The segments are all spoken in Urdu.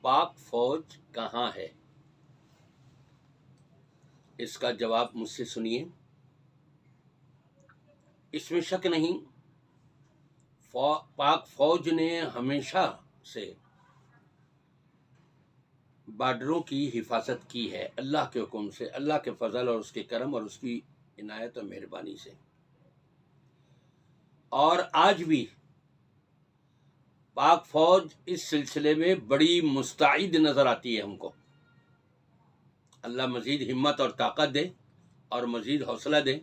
پاک فوج کہاں ہے؟ اس کا جواب مجھ سے سنیے۔ اس میں شک نہیں، پاک فوج نے ہمیشہ سے بارڈروں کی حفاظت کی ہے، اللہ کے حکم سے، اللہ کے فضل اور اس کے کرم اور اس کی عنایت و مہربانی سے، اور آج بھی پاک فوج اس سلسلے میں بڑی مستعد نظر آتی ہے ہم کو۔ اللہ مزید ہمت اور طاقت دے اور مزید حوصلہ دے۔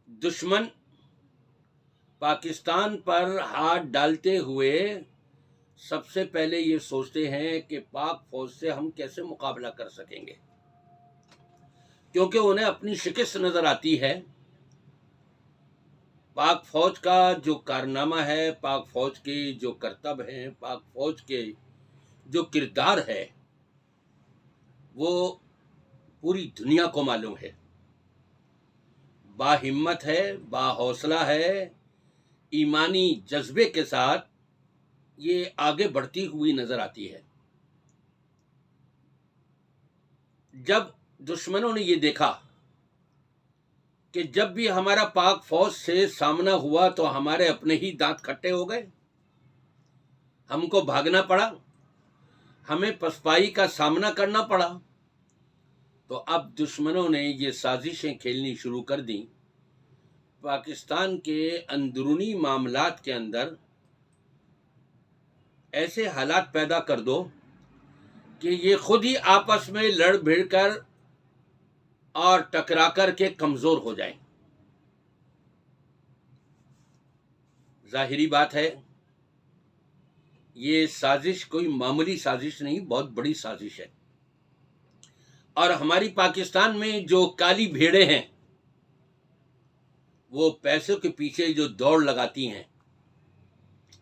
دشمن پاکستان پر ہاتھ ڈالتے ہوئے سب سے پہلے یہ سوچتے ہیں کہ پاک فوج سے ہم کیسے مقابلہ کر سکیں گے، کیونکہ انہیں اپنی شکست نظر آتی ہے۔ پاک فوج کا جو کارنامہ ہے، پاک فوج کے جو کرتب ہیں، پاک فوج کے جو کردار ہے، وہ پوری دنیا کو معلوم ہے۔ با ہمت ہے، با حوصلہ ہے، ایمانی جذبے کے ساتھ یہ آگے بڑھتی ہوئی نظر آتی ہے۔ جب دشمنوں نے یہ دیکھا کہ جب بھی ہمارا پاک فوج سے سامنا ہوا تو ہمارے اپنے ہی دانت کھٹے ہو گئے، ہم کو بھاگنا پڑا، ہمیں پسپائی کا سامنا کرنا پڑا، تو اب دشمنوں نے یہ سازشیں کھیلنی شروع کر دیں۔ پاکستان کے اندرونی معاملات کے اندر ایسے حالات پیدا کر دو کہ یہ خود ہی آپس میں لڑ بھڑ کر اور ٹکرا کر کے کمزور ہو جائیں۔ ظاہری بات ہے، یہ سازش کوئی معمولی سازش نہیں، بہت بڑی سازش ہے۔ اور ہماری پاکستان میں جو کالی بھیڑیں ہیں، وہ پیسوں کے پیچھے جو دوڑ لگاتی ہیں،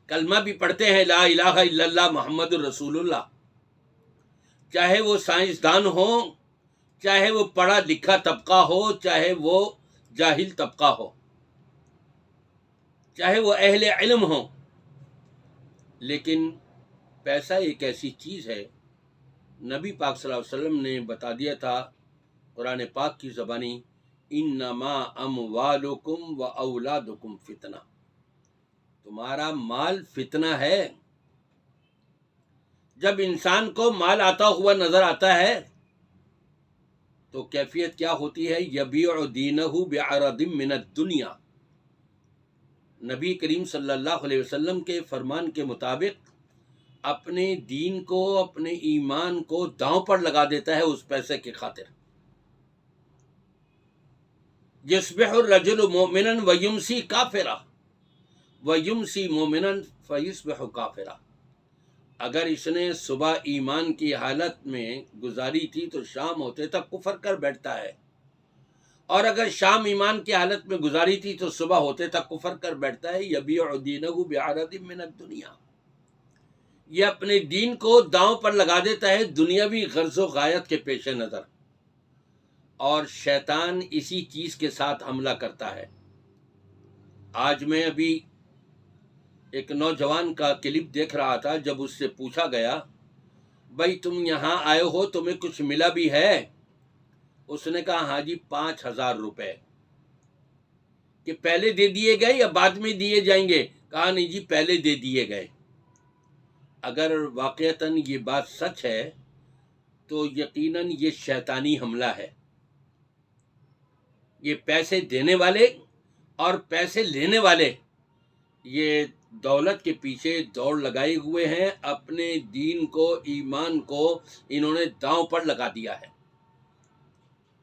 کلمہ بھی پڑھتے ہیں لا الہ الا اللہ محمد الرسول اللہ، چاہے وہ سائنسدان ہو، چاہے وہ پڑھا لکھا طبقہ ہو، چاہے وہ جاہل طبقہ ہو، چاہے وہ اہل علم ہو، لیکن پیسہ ایک ایسی چیز ہے، نبی پاک صلی اللہ علیہ وسلم نے بتا دیا تھا قرآن پاک کی زبانی، انما اموالکم و اولادکم فتنہ، تمہارا مال فتنہ ہے۔ جب انسان کو مال آتا ہوا نظر آتا ہے تو کیفیت کیا ہوتی ہے؟ یبیع دینہ بعرض من الدنیا۔ نبی کریم صلی اللہ علیہ وسلم کے فرمان کے مطابق اپنے دین کو، اپنے ایمان کو داؤں پر لگا دیتا ہے اس پیسے کی خاطر۔ یصبح الرجل مؤمنا ویمسی کافرا ویمسی مؤمنا فیصبح کافرا۔ اگر اس نے صبح ایمان کی حالت میں گزاری تھی تو شام ہوتے تک کفر کر بیٹھتا ہے، اور اگر شام ایمان کی حالت میں گزاری تھی تو صبح ہوتے تک کفر کر بیٹھتا ہے۔ یبیع دینہ بعرض من الدنیا، یہ اپنے دین کو داؤں پر لگا دیتا ہے دنیاوی غرض و غایت کے پیش نظر، اور شیطان اسی چیز کے ساتھ حملہ کرتا ہے۔ آج میں ابھی ایک نوجوان کا کلپ دیکھ رہا تھا، جب اس سے پوچھا گیا بھائی تم یہاں آئے ہو، تمہیں کچھ ملا بھی ہے؟ اس نے کہا ہاں جی 5,000 روپے۔ کہ پہلے دے دیے گئے یا بعد میں دیے جائیں گے؟ کہا نہیں جی پہلے دے دیے گئے۔ اگر واقعتاً یہ بات سچ ہے تو یقیناً یہ شیطانی حملہ ہے۔ یہ پیسے دینے والے اور پیسے لینے والے یہ دولت کے پیچھے دوڑ لگائے ہوئے ہیں، اپنے دین کو، ایمان کو انہوں نے داؤں پر لگا دیا ہے۔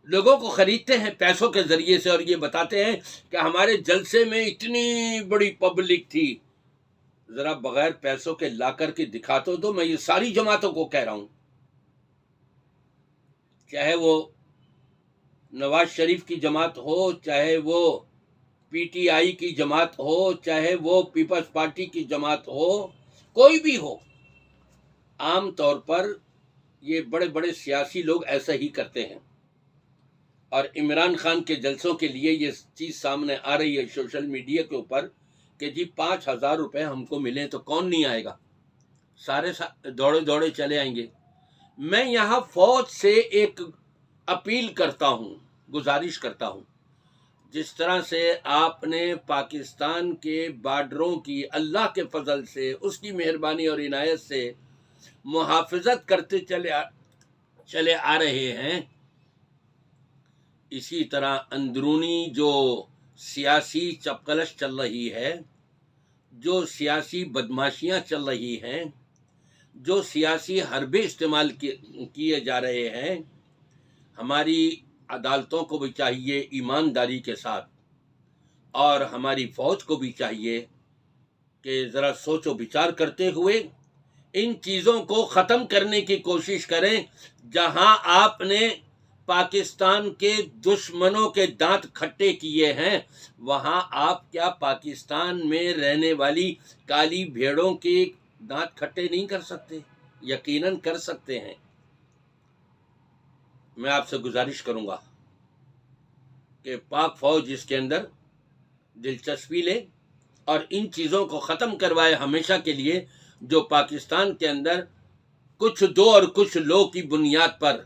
لوگوں کو خریدتے ہیں پیسوں کے ذریعے سے، اور یہ بتاتے ہیں کہ ہمارے جلسے میں اتنی بڑی پبلک تھی۔ ذرا بغیر پیسوں کے لا کر کے دکھا تو دو۔ میں یہ ساری جماعتوں کو کہہ رہا ہوں، چاہے وہ نواز شریف کی جماعت ہو، چاہے وہ پی ٹی آئی کی جماعت ہو، چاہے وہ پیپلز پارٹی کی جماعت ہو، کوئی بھی ہو، عام طور پر یہ بڑے بڑے سیاسی لوگ ایسا ہی کرتے ہیں۔ اور عمران خان کے جلسوں کے لیے یہ چیز سامنے آ رہی ہے سوشل میڈیا کے اوپر کہ جی 5,000 روپے ہم کو ملیں تو کون نہیں آئے گا؟ سارے دوڑے دوڑے چلے آئیں گے. میں یہاں فوج سے ایک اپیل کرتا ہوں، گزارش کرتا ہوں، جس طرح سے آپ نے پاکستان کے بارڈروں کی اللہ کے فضل سے، اس کی مہربانی اور عنایت سے محافظت کرتے چلے آ رہے ہیں، اسی طرح اندرونی جو سیاسی چپقلش چل رہی ہے، جو سیاسی بدماشیاں چل رہی ہیں، جو سیاسی حربے استعمال کیے جا رہے ہیں، ہماری عدالتوں کو بھی چاہیے ایمانداری کے ساتھ، اور ہماری فوج کو بھی چاہیے کہ ذرا سوچ و بچار کرتے ہوئے ان چیزوں کو ختم کرنے کی کوشش کریں. جہاں آپ نے پاکستان کے دشمنوں کے دانت کھٹے کیے ہیں، وہاں آپ کیا پاکستان میں رہنے والی کالی بھیڑوں کے دانت کھٹے نہیں کر سکتے؟ یقیناً کر سکتے ہیں. میں آپ سے گزارش کروں گا کہ پاک فوج اس کے اندر دلچسپی لے اور ان چیزوں کو ختم کروائے ہمیشہ کے لیے، جو پاکستان کے اندر کچھ دو اور کچھ لو کی بنیاد پر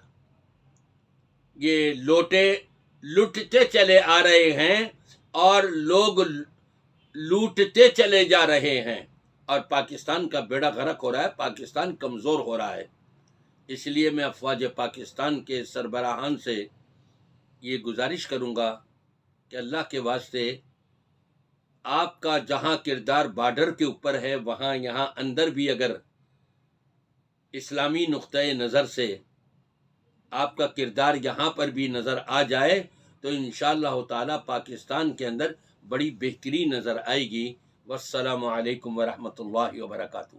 یہ لوٹتے چلے آ رہے ہیں اور لوگ لوٹتے چلے جا رہے ہیں، اور پاکستان کا بیڑا غرق ہو رہا ہے، پاکستان کمزور ہو رہا ہے. اس لیے میں افواج پاکستان کے سربراہان سے یہ گزارش کروں گا کہ اللہ کے واسطے آپ کا جہاں کردار بارڈر کے اوپر ہے، وہاں یہاں اندر بھی اگر اسلامی نقطۂ نظر سے آپ کا کردار یہاں پر بھی نظر آ جائے تو انشاءاللہ تعالی پاکستان کے اندر بڑی بہتری نظر آئے گی. والسلام علیکم ورحمۃ اللہ وبرکاتہ.